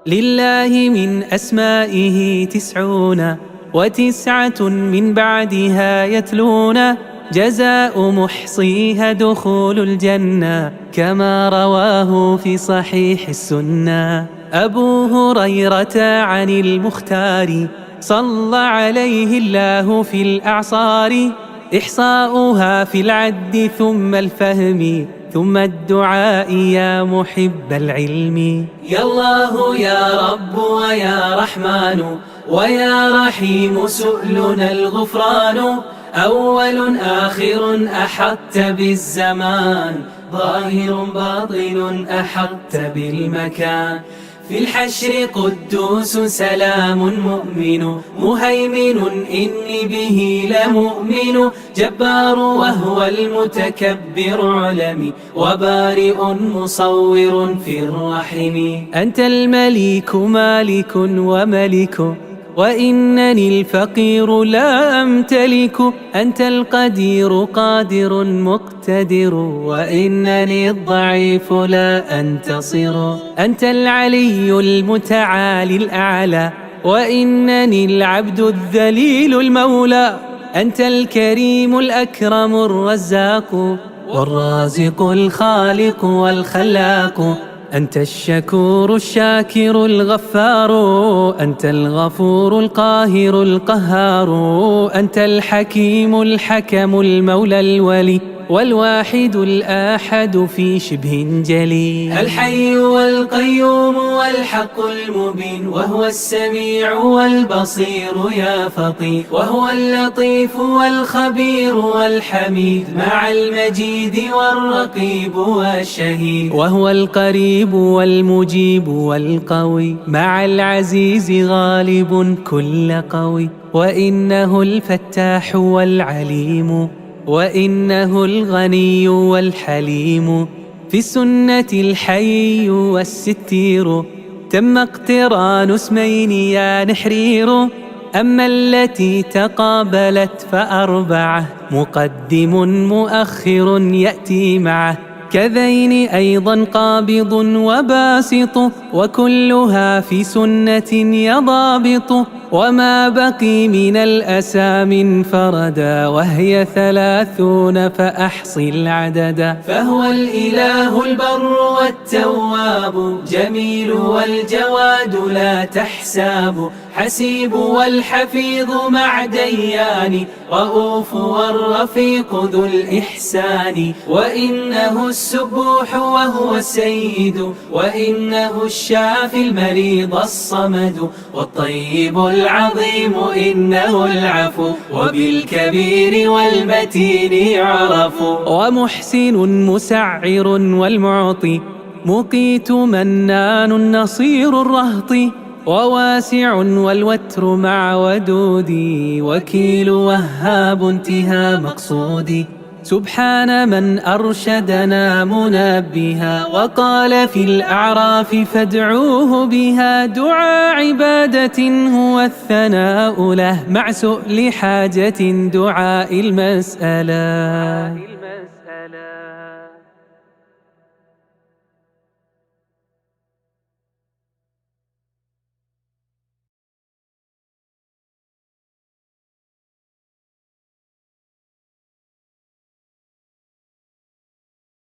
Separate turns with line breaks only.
لله من أسمائه 99 من بعدها يتلون، جزاء محصيها دخول الجنة كما رواه في صحيح السنة. أبو هريرة عن المختار صلى عليه الله في الأعصار، إحصاؤها في العد ثم الفهم ثم الدعاء يا محب العلم. يا الله يا رب ويا رحمن ويا رحيم سؤلنا الغفران، أول آخر أحطت بالزمان، ظاهر باطن أحطت بالمكان. في الحشر قدوس سلام مؤمن مهيمن إني به لمؤمن، جبار وهو المتكبر علمي وبارئ مصور في الرحم. أنت المليك مالك وملك وإنني الفقير لا أمتلك، أنت القدير قادر مقتدر وإنني الضعيف لا أنتصر. أنت العلي المتعالي الأعلى وإنني العبد الذليل المولى، أنت الكريم الأكرم الرزاق والرازق الخالق والخلاق، أنت الشكور الشاكر الغفار، أنت الغفور القاهر القهار، أنت الحكيم الحكم المولى الولي والواحد الآحد في شبه جلي. الحي والقيوم والحق المبين، وهو السميع والبصير يا فطين، وهو اللطيف والخبير والحميد مع المجيد والرقيب والشهيد، وهو القريب والمجيب والقوي مع العزيز غالب كل قوي، وإنه الفتاح والعليم وإنه الغني والحليم. في السنة الحي والستير تم اقتران اسمين يا نحرير، أما التي تقابلت فأربعة مقدم مؤخر يأتي معه، كذين أيضا قابض وباسط وكلها في سنة يضابط، وما بقي من الأسامي انفردا وهي 30 فأحصي العددا. فهو الإله البر والتواب جميل والجواد لا تحساب، حسيب والحفيظ مع ديان، رؤوف والرفيق ذو الإحسان، وإنه السبوح وهو السيد، وإنه الشافي المريض الصمد، والطيب العظيم إنه العفو، وبالكبير والمتين يعرف، ومحسن مسعر والمعطي، مقيت منان نصير الرهط، وواسع والوتر مع ودودي، وكيل وهاب انتهى مقصودي. سبحان من أرشدنا منبها وقال في الأعراف فادعوه بها، دعاء عبادة هو الثناء له مع سؤل حاجة دعاء المسألة.